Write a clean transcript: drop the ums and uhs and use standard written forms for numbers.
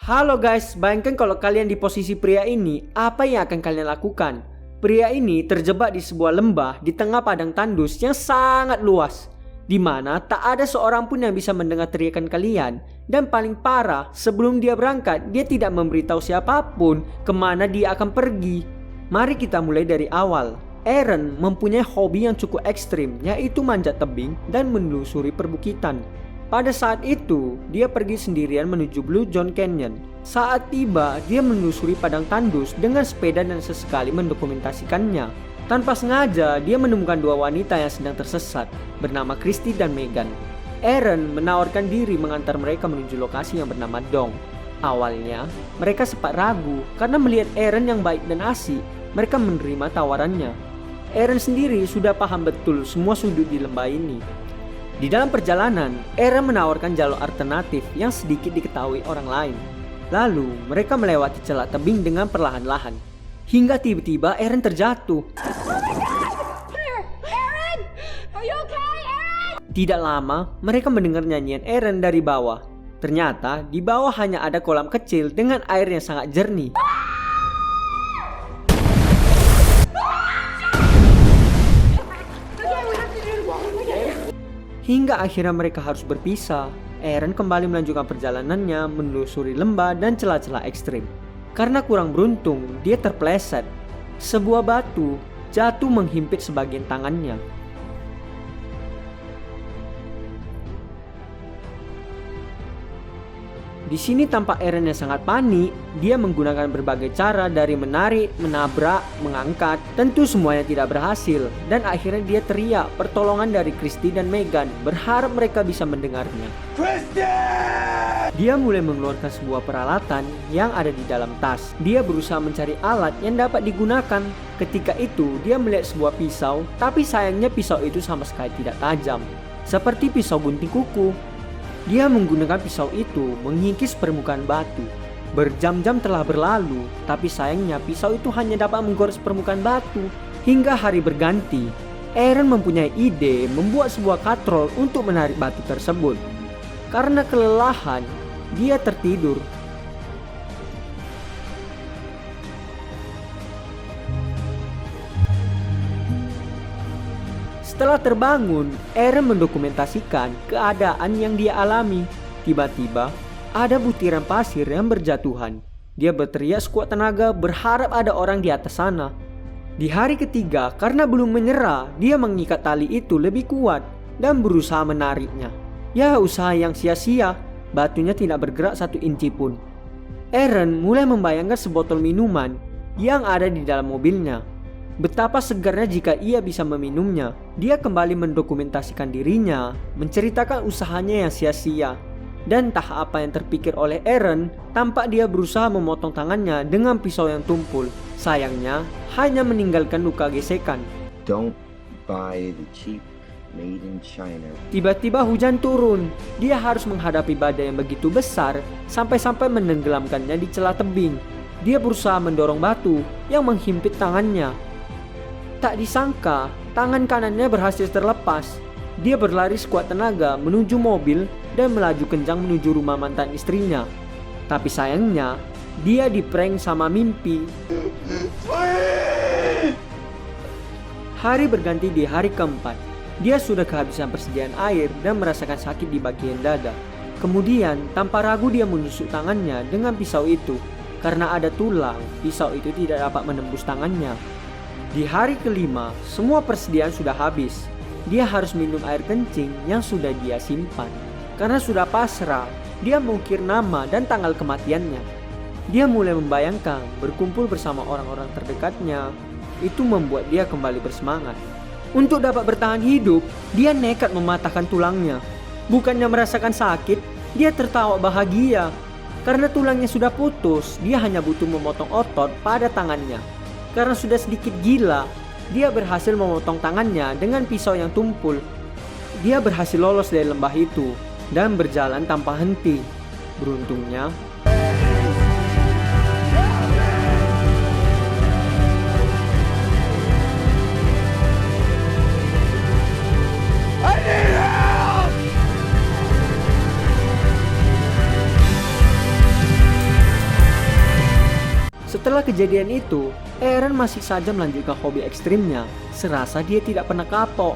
Halo guys, bayangkan kalau kalian di posisi pria ini, apa yang akan kalian lakukan? Pria ini terjebak di sebuah lembah di tengah padang tandus yang sangat luas, di mana tak ada seorang pun yang bisa mendengar teriakan kalian. Dan paling parah, sebelum dia berangkat, dia tidak memberitahu siapapun kemana dia akan pergi. Mari kita mulai dari awal. Aaron mempunyai hobi yang cukup ekstrim, yaitu manjat tebing dan menelusuri perbukitan. Pada saat itu, dia pergi sendirian menuju Blue John Canyon. Saat tiba, dia menelusuri padang tandus dengan sepeda dan sesekali mendokumentasikannya. Tanpa sengaja, dia menemukan dua wanita yang sedang tersesat, bernama Christy dan Megan. Aaron menawarkan diri mengantar mereka menuju lokasi yang bernama Dong. Awalnya, mereka sempat ragu karena melihat Aaron yang baik dan asik, mereka menerima tawarannya. Aaron sendiri sudah paham betul semua sudut di lembah ini. Di dalam perjalanan, Aaron menawarkan jalur alternatif yang sedikit diketahui orang lain. Lalu, mereka melewati celah tebing dengan perlahan-lahan. Hingga tiba-tiba Aaron terjatuh. Aaron! Are you okay, Aaron? Tidak lama, mereka mendengar nyanyian Aaron dari bawah. Ternyata, di bawah hanya ada kolam kecil dengan air yang sangat jernih. Hingga akhirnya mereka harus berpisah. Aaron kembali melanjutkan perjalanannya menelusuri lembah dan celah-celah ekstrim. Karena kurang beruntung, dia terpeleset. Sebuah batu jatuh menghimpit sebagian tangannya. Di sini tampak Aaron yang sangat panik. Dia menggunakan berbagai cara dari menarik, menabrak, mengangkat. Tentu semuanya tidak berhasil. Dan akhirnya dia teriak pertolongan dari Christy dan Megan, berharap mereka bisa mendengarnya. Christy! Dia mulai mengeluarkan sebuah peralatan yang ada di dalam tas. Dia berusaha mencari alat yang dapat digunakan. Ketika itu dia melihat sebuah pisau, tapi sayangnya pisau itu sama sekali tidak tajam, seperti pisau gunting kuku. Dia menggunakan pisau itu mengikis permukaan batu. Berjam-jam telah berlalu, tapi sayangnya pisau itu hanya dapat menggores permukaan batu. Hingga hari berganti, Aaron mempunyai ide membuat sebuah katrol untuk menarik batu tersebut. Karena kelelahan, dia tertidur. Setelah terbangun, Aaron mendokumentasikan keadaan yang dia alami. Tiba-tiba, ada butiran pasir yang berjatuhan. Dia berteriak sekuat tenaga berharap ada orang di atas sana. Di hari ketiga, karena belum menyerah, dia mengikat tali itu lebih kuat dan berusaha menariknya. Ya, usaha yang sia-sia, batunya tidak bergerak 1 inci pun. Aaron mulai membayangkan sebotol minuman yang ada di dalam mobilnya. Betapa segarnya jika ia bisa meminumnya. Dia kembali mendokumentasikan dirinya, menceritakan usahanya yang sia-sia. Dan entah apa yang terpikir oleh Aaron, tampak dia berusaha memotong tangannya dengan pisau yang tumpul. Sayangnya, hanya meninggalkan luka gesekan. Don't buy the cheap made in China. Tiba-tiba hujan turun. Dia harus menghadapi badai yang begitu besar sampai-sampai menenggelamkannya di celah tebing. Dia berusaha mendorong batu yang menghimpit tangannya. Tak disangka, tangan kanannya berhasil terlepas. Dia berlari sekuat tenaga menuju mobil dan melaju kencang menuju rumah mantan istrinya. Tapi sayangnya, dia diprank sama mimpi. Hari berganti di hari keempat. Dia sudah kehabisan persediaan air dan merasakan sakit di bagian dada. Kemudian, tanpa ragu dia menusuk tangannya dengan pisau itu. Karena ada tulang, pisau itu tidak dapat menembus tangannya. Di hari kelima, semua persediaan sudah habis. Dia harus minum air kencing yang sudah dia simpan. Karena sudah pasrah, dia mengukir nama dan tanggal kematiannya. Dia mulai membayangkan berkumpul bersama orang-orang terdekatnya. Itu membuat dia kembali bersemangat. Untuk dapat bertahan hidup, dia nekat mematahkan tulangnya. Bukannya merasakan sakit, dia tertawa bahagia. Karena tulangnya sudah putus, dia hanya butuh memotong otot pada tangannya. Karena sudah sedikit gila, dia berhasil memotong tangannya dengan pisau yang tumpul. Dia berhasil lolos dari lembah itu dan berjalan tanpa henti. Beruntungnya, Setelah kejadian itu, Aaron masih saja melanjutkan hobi ekstrimnya, serasa dia tidak pernah kapok.